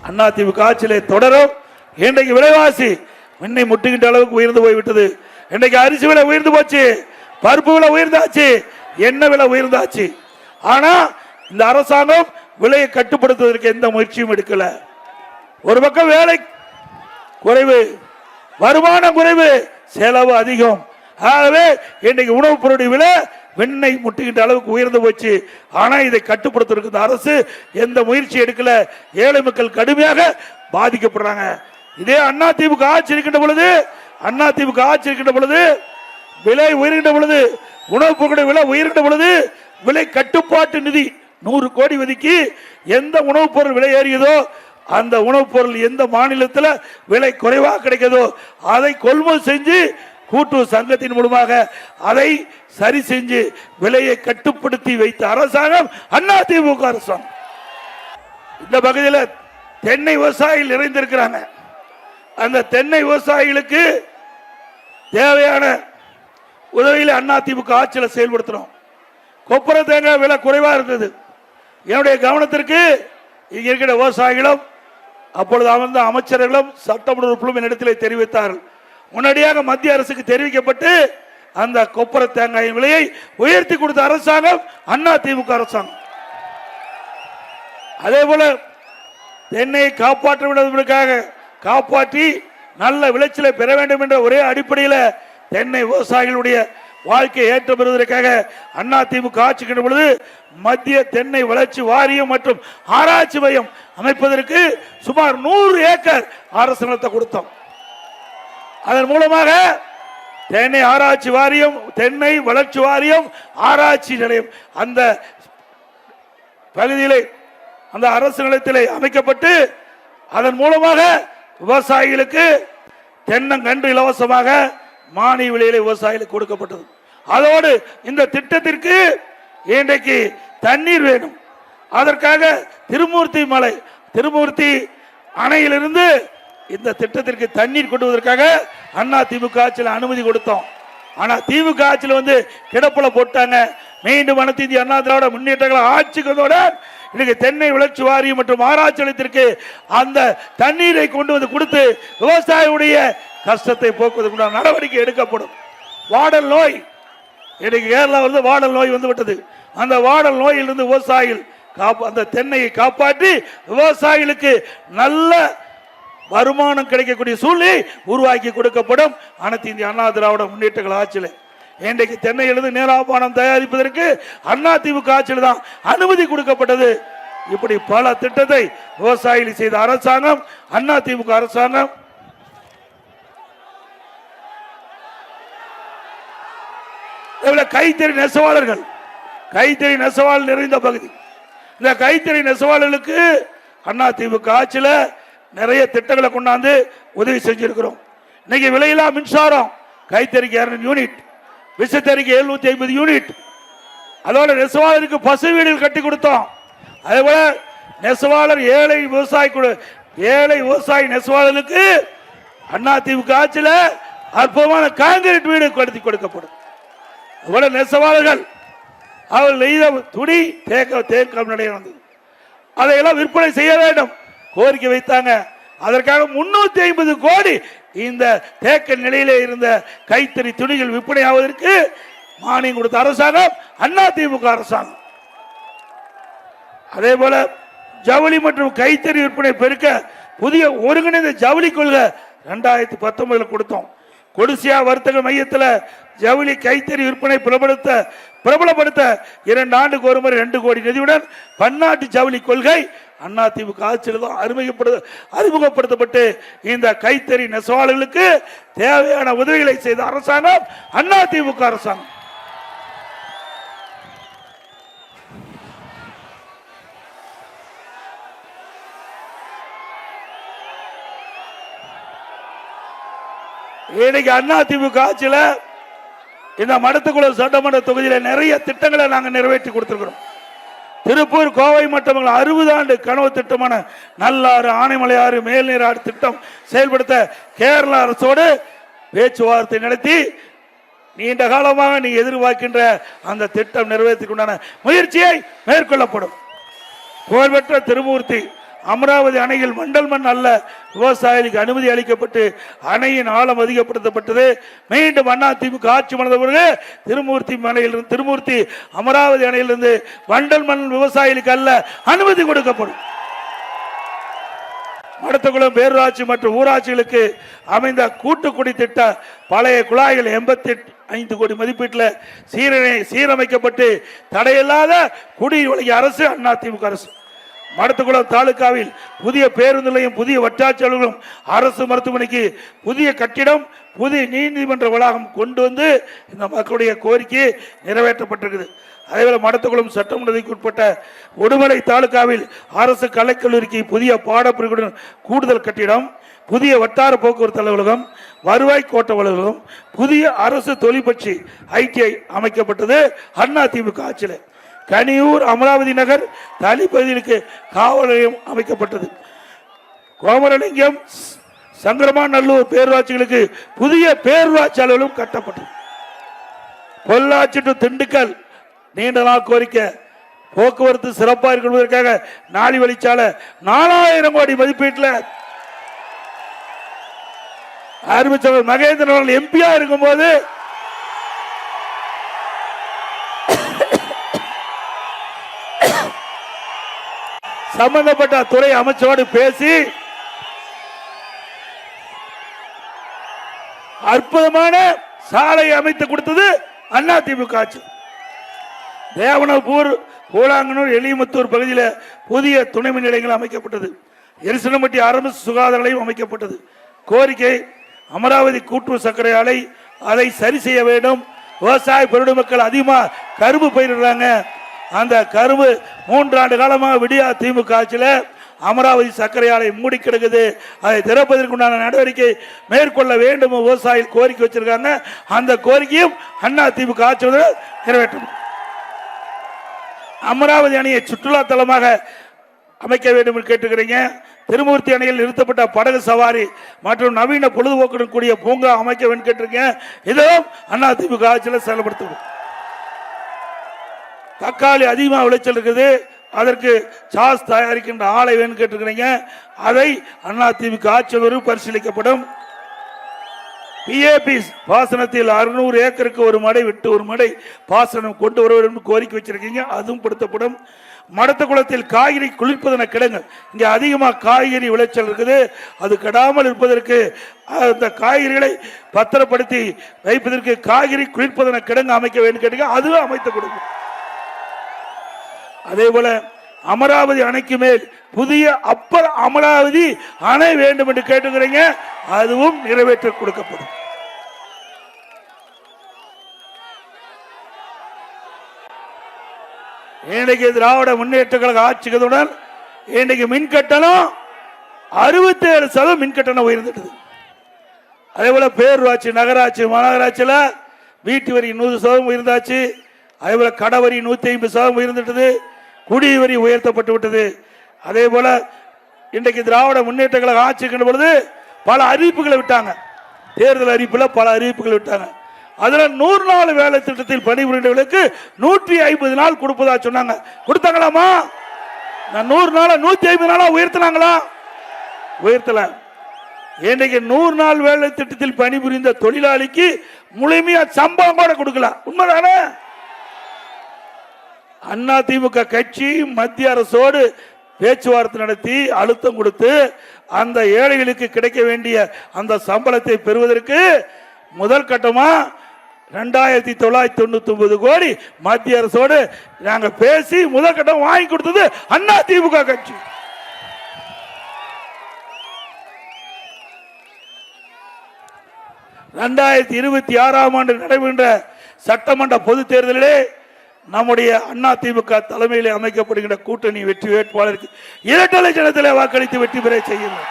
அதிமுக ஆட்சியிலே தொடரும். இன்றைக்கு விலைவாசி முன்னை முட்டுகின்ற அளவுக்கு உயர்ந்து போய்விட்டது. இன்றைக்கு அரிசி விலை உயர்ந்து போச்சு, பருப்பு விலை உயர்ந்தாச்சு, எண்ணெய் விலை உயர்ந்தாச்சு. ஆனா இந்த அரசாங்கம் விலையை கட்டுப்படுத்துவதற்கு எந்த முயற்சியும் எடுக்கல. ஒரு பக்கம் வேலை குறைவு, வருமானம் குறைவு, செலவு அதிகம். ஆகவே இன்றைக்கு உணவுப் பொருளுடைய விலை வெண்ணை முட்டுகின்ற அளவுக்கு உயர்ந்து போச்சு. ஆனா இதை கட்டுப்படுத்துவதற்கு இந்த அரசு எந்த முயற்சி எடுக்கல. ஏழை மக்கள் கடுமையாக பாதிக்கப்படுறாங்க. இதே அதிமுக ஆட்சி இருக்கின்ற பொழுது விலை உயர்கின்ற பொழுது, உணவுப் பொருளுடைய விலை உயர்கின்ற பொழுது விலை கட்டுப்பாட்டு நிதி 100 கோடி ஒதுக்கி எந்த உணவுப் பொருள் விலை ஏறியதோ அந்த உணவுப் பொருள் எந்த மாநிலத்தில் விலை குறைவாக கிடைக்கிறதோ அதை கொள்முதல் செஞ்சு கூட்டுறவு சங்கத்தின் மூலமாக அதை சரி செஞ்சு விலையை கட்டுப்படுத்தி வைத்த அரசாங்கம் அதிமுக அரசாங்கம். இந்த பகுதியில் தென்னை விவசாயிகள் நிறைந்திருக்கிறாங்க. அந்த தென்னை விவசாயிகளுக்கு தேவையான உதவியில் அதிமுக ஆட்சியில் செயல்படுத்தணும். கொப்பரை தேங்காய் விலை குறைவாக இருந்தது. என்னுடைய கவனத்திற்கு இங்க இருக்கிற விவசாயிகளும் அப்பொழுது அமர்ந்த அமைச்சர்களும் சட்டமன்ற உறுப்பினரும் என்னிடத்தில் தெரிவித்தார்கள். முன்னாடியாக மத்திய அரசுக்கு தெரிவிக்கப்பட்டு அந்த கொப்பரை தேங்காயின் விலையை உயர்த்தி கொடுத்த அரசாங்கம் அதிமுக அரசாங்கம். அதே போல தென்னை காப்பாற்றி நல்ல விளைச்சலை பெற வேண்டும் என்ற ஒரே அடிப்படையில் தென்னை விவசாயிகளுடைய வாழ்க்கையை ஏற்ற பெறுவதற்காக அதிமுக ஆட்சிக்கின்ற பொழுது மத்திய தென்னை வளர்ச்சி வாரியம் மற்றும் ஆராய்ச்சி மையம் அமைப்பதற்கு சுமார் 100 ஏக்கர் அரசு நிலத்தை கொடுத்தோம். அதன் மூலமாக தென்னை ஆராய்ச்சி வாரியம், தென்னை வளர்ச்சி வாரியம், ஆராய்ச்சி நிலையம் அந்த பகுதியிலே அந்த அரசு நிலையத்திலே அமைக்கப்பட்டு அதன் மூலமாக விவசாயிகளுக்கு தென்னங்கன்று இலவசமாக மானிய விலையிலே விவசாயிகளுக்கு கொடுக்கப்பட்டது. அதோடு இந்த திட்டத்திற்கு இன்றைக்கு தண்ணீர் வேணும். அதற்காக திருமூர்த்தி அணையிலிருந்து இந்த திட்டத்திற்கு தண்ணீர் கொண்டுவதற்காக அதிமுக ஆட்சியில் அனுமதி கொடுத்தோம். ஆனா திமுக ஆட்சியில் கிடப்புல போட்டாங்க. மீண்டும் அனைத்து இந்திய அண்ணா திராவிட முன்னேற்ற ஆட்சிக்கு இன்னைக்கு தென்னை வளர்ச்சி வாரியம் மற்றும் ஆராய்ச்சி நிலையத்திற்கு அந்த தண்ணீரை கொண்டு வந்து கொடுத்து விவசாயியுடைய கஷ்டத்தை போக்குவதற்கு நடவடிக்கை எடுக்கப்படும். வாடல் நோய் இன்னைக்கு கேரளா வாடல் நோய் விட்டது. அந்த வாடல் நோயிலிருந்து விவசாயிகள் அந்த தென்னையை காப்பாற்றி விவசாயிகளுக்கு நல்ல வருமானம் கிடைக்கக்கூடிய சூழ்நிலை உருவாக்கி கொடுக்கப்படும். அனைத்து இந்திய அண்ணா திராவிட முன்னேற்ற ஆட்சியில் இன்றைக்கு தென்னையிலிருந்து நீராபானம் தயாரிப்பதற்கு அதிமுக ஆட்சியில் தான் அனுமதி கொடுக்கப்பட்டது. இப்படி பல திட்டத்தை விவசாயிகள் செய்த அரசாங்கம் அதிமுக அரசாங்கம். கைத்தறி நெசவாளர் நிறைந்த பகுதி. இந்த கைத்தறி நெசவாளர்களுக்கு அதிமுக ஆட்சியில் நிறைய திட்டங்களை கொண்டாந்து உதவி செஞ்சிருக்கிறோம். இன்னைக்கு விலையில்லா மின்சாரம் கைத்தறிக்கு 200 யூனிட், விசைத்தறிக்கு 750 யூனிட், அதோட நெசவாளருக்கு பசு வீடுகள் கட்டி கொடுத்தோம். அதே போல நெசவாளர் ஏழை விவசாயி நெசவாளர்களுக்கு அதிமுக ஆட்சியில் அற்புதமான கான்கிரீட் வீடு கட்டி கொடுக்கப்படும். அதுபோல நெசவாளர்கள் அவர்கள் நெய்த துணி தேக்கம் நிலையம் வந்தது. அதையெல்லாம் விற்பனை செய்ய வேண்டும் கோரிக்கை வைத்தாங்க. அதற்காக 350 கோடி இந்த தேக்க நிலையிலே இருந்த கைத்தறி துணிகள் விற்பனை ஆவதற்கு மானியம் கொடுத்த அரசாங்கம் அதிமுக அரசாங்கம். அதே போல ஜவுளி மற்றும் கைத்தறி விற்பனை பெருக்க புதிய ஒருங்கிணைந்த ஜவுளி கொள்கை 2019 கொடுத்தோம். கொடிசியா வர்த்தக மையத்தில் ஜவுளி கைத்தறி விற்பனை பிரபலப்படுத்த 2 ஆண்டுக்கு ஒரு முறை 2 கோடி நிதியுடன் பன்னாட்டு ஜவுளி கொள்கை அதிமுக ஆட்சியில் தான் அறிமுகப்படுத்தப்பட்டு இந்த கைத்தறி நெசவாளர்களுக்கு தேவையான உதவிகளை செய்த அரசாங்கம் அதிமுக அரசாங்கம். இன்னைக்கு அதிமுக ஆட்சியில் இந்த மடத்துக்குளம் சட்டமன்ற தொகுதியில் நிறைய திட்டங்களை நாங்கள் நிறைவேற்றி கொடுத்திருக்கிறோம். திருப்பூர், கோவை மற்றும் 60 ஆண்டு கனவு திட்டமான நல்லாறு, ஆனைமலையாறு, மேல்நீராறு திட்டம் செயல்படுத்த கேரள அரசோடு பேச்சுவார்த்தை நடத்தி நீண்ட காலமாக நீ எதிர்பார்க்கின்ற அந்த திட்டம் நிறைவேற்றிக் கொண்டான முயற்சியை மேற்கொள்ளப்படும். புகழ்பெற்ற திருமூர்த்தி அமராவதி அணையில் மண்டல் மண் அல்ல விவசாயிகளுக்கு அனுமதி அளிக்கப்பட்டு அணையின் ஆழம் அதிகப்படுத்தப்பட்டது. மீண்டும் அதிமுக ஆட்சி மலர்ந்த பிறகு திருமூர்த்தி அமராவதி அணையிலிருந்து மண்டல் மண் விவசாயிகளுக்கு அல்ல அனுமதி கொடுக்கப்படும். மடத்தகுளம் பேரூராட்சி மற்றும் ஊராட்சிகளுக்கு அமைந்த கூட்டுக்குடி திட்ட பழைய குழாய்கள் 85 கோடி மதிப்பீட்டில் சீரமைக்கப்பட்டு தடையில்லாத குடி வழங்கிய அரசு அதிமுக அரசு. மடத்தகுளம் தாலுகாவில் புதிய பேருந்து நிலையம், புதிய வட்டாட்சியர்களும், அரசு மருத்துவமனைக்கு புதிய கட்டிடம், புதிய நீதிமன்ற வளாகம் கொண்டு வந்து இந்த மக்களுடைய கோரிக்கை நிறைவேற்றப்பட்டிருக்குது. அதேபோல மடத்தகுளம் சட்டமன்றத்திற்கு உட்பட்ட உடுமலை தாலுகாவில் அரசு கலைக்கல்லூரிக்கு புதிய பாடப்பிரிவுடன் கூடுதல் கட்டிடம், புதிய வட்டார போக்குவரத்து அலுவலகம், வருவாய் கோட்ட அலுவலகம், புதிய அரசு தொழிற்பயிற்சி ITI அமைக்கப்பட்டது அதிமுக ஆட்சியில். கனியூர் அமராவதி நகர் தனிப்பகுதிகளுக்கு காவல் நிலையம் அமைக்கப்பட்டது. கோமரலிங்கம் சங்கரமாநல்லூர் பேரூராட்சிகளுக்கு புதிய பேரூராட்சி அலுவலகம் கட்டப்பட்டது. பொள்ளாச்சி டு திண்டுக்கல் நீண்ட நாள் கோரிக்கை, போக்குவரத்து சிறப்பாக இருப்பதற்காக நாளை வழிச்சாலை 4000 கோடி மதிப்பீட்டில் அறிவிச்சவர் மகேந்திரன் அவர்கள் எம்பியா இருக்கும் போது சம்பந்தப்பட்ட துறை அமைச்சரோடு பேசி அற்புதமான சாலை அமைத்து கொடுத்தது அதிமுக ஆட்சி. தேவனபூர், பூலாங்கனூர், எலிமுத்தூர் பகுதியில் புதிய துணை மின் நிலையங்கள் அமைக்கப்பட்டது. எரிசனம்பட்டி அரசு சுகாதார நிலையம் அமைக்கப்பட்டது. கோரிக்கை அமராவதி கூட்டுறவு சர்க்கரை ஆலை, அதை சரி செய்ய வேண்டும். விவசாய பெருமக்கள் அதிகமாக கரும்பு பயிரிடுறாங்க. அந்த கரும்பு 3 ஆண்டு காலமாக விடியா திமுக ஆட்சியில் அமராவதி சர்க்கரை ஆலை மூடி கிடக்குது. அதை திறப்பதற்குண்டான நடவடிக்கை மேற்கொள்ள வேண்டும் விவசாயிகள் கோரிக்கை வச்சிருக்காங்க. அந்த கோரிக்கையும் அதிமுக ஆட்சியில் நிறைவேற்றும். அமராவதி அணையை சுற்றுலா தலமாக அமைக்க வேண்டும் என்று கேட்டுக்கிறீங்க. திருமூர்த்தி அணையில் நிறுத்தப்பட்ட படகு சவாரி மற்றும் நவீன பொழுதுபோக்குடன் கூடிய பூங்கா அமைக்க வேண்டும் கேட்டிருக்கேன். இதுவும் அதிமுக ஆட்சியில் செயல்படுத்தவும். தக்காளி அதிகமாக விளைச்சல் இருக்குது, அதற்கு சாஸ் தயாரிக்கின்ற ஆலை வேணும் கேட்டிருக்கிறீங்க. அதை அதிமுக ஆட்சியில் பரிசீலிக்கப்படும். PAP பாசனத்தில் 600 ஏக்கருக்கு ஒரு மடை விட்டு ஒரு மடை பாசனம் கொண்டு வர வேண்டும் கோரிக்கை வச்சிருக்கீங்க. அதுவும் படுத்தப்படும். மடத்தகுளத்தில் காய்கறி குளிர்பதன கிடங்கு, இங்கே அதிகமாக காய்கறி விளைச்சல் இருக்குது, அது கெடாமல் இருப்பதற்கு அந்த காய்கறிகளை பத்திரப்படுத்தி வைப்பதற்கு காய்கறி குளிர்பதன கிடங்கு அமைக்க வேண்டும் கேட்டீங்க. அதுவும் அமைத்து கொடுக்கும். அதே போல அமராவதி அணைக்கு மேல் புதிய அப்பர் அமராவதி அணை வேண்டும் என்று கேட்டுக்கிறீங்க. அதுவும் நிறைவேற்ற கொடுக்கப்படும். இன்றைக்கு திராவிட முன்னேற்ற கழக ஆட்சிகளுடன் இன்றைக்கு மின் கட்டணம் 67% மின் கட்டணம் உயர்ந்துட்டது. அதே போல பேரூராட்சி, நகராட்சி, மாநகராட்சியில் வீட்டு வரி 100% உயர்ந்தாச்சு. அதே போல கடவரி 150% உயர்ந்துட்டது. குடிவரி உயர்த்தப்பட்டு விட்டது. அதே போல இன்றைக்கு திராவிட முன்னேற்ற கழக ஆட்சிக்கின்ற பொழுது பல அறிவிப்புகளை விட்டாங்க. தேர்தல் அறிவிப்புல பல அறிவிப்புகள் விட்டாங்க. அதுல 100 நாள் வேலை திட்டத்தில் பணிபுரிந்தவர்களுக்கு 150 நாள் கொடுப்பதா சொன்னாங்க. கொடுத்தாங்களாமா? 100 நாள 150 நாளா உயர்த்தினாங்களா? உயர்த்தல. இன்றைக்கு 100 நாள் வேலை திட்டத்தில் பணிபுரிந்த தொழிலாளிக்கு முழுமையா சம்பளம் கூட கொடுக்கல. உண்மைதானே? அதிமுக கட்சி மத்திய அரசோடு பேச்சுவார்த்தை நடத்தி அழுத்தம் கொடுத்து அந்த ஏழைகளுக்கு கிடைக்க வேண்டிய அந்த சம்பளத்தை பெறுவதற்கு முதல் கட்டமா 2999 கோடி மத்திய அரசோடு நாங்க பேசி முதல் கட்டம் வாங்கி கொடுத்தது அதிமுக கட்சி. ஆண்டு நடைபெற்ற சட்டமன்ற பொது தேர்தலிலே நம்முடைய அதிமுக தலைமையில் அமைக்கப்படுகின்ற கூட்டணி வெற்றி வேட்பாளருக்கு இரட்டை சின்னத்திலே வாக்களித்து வெற்றி பெற செய்யுங்கள்.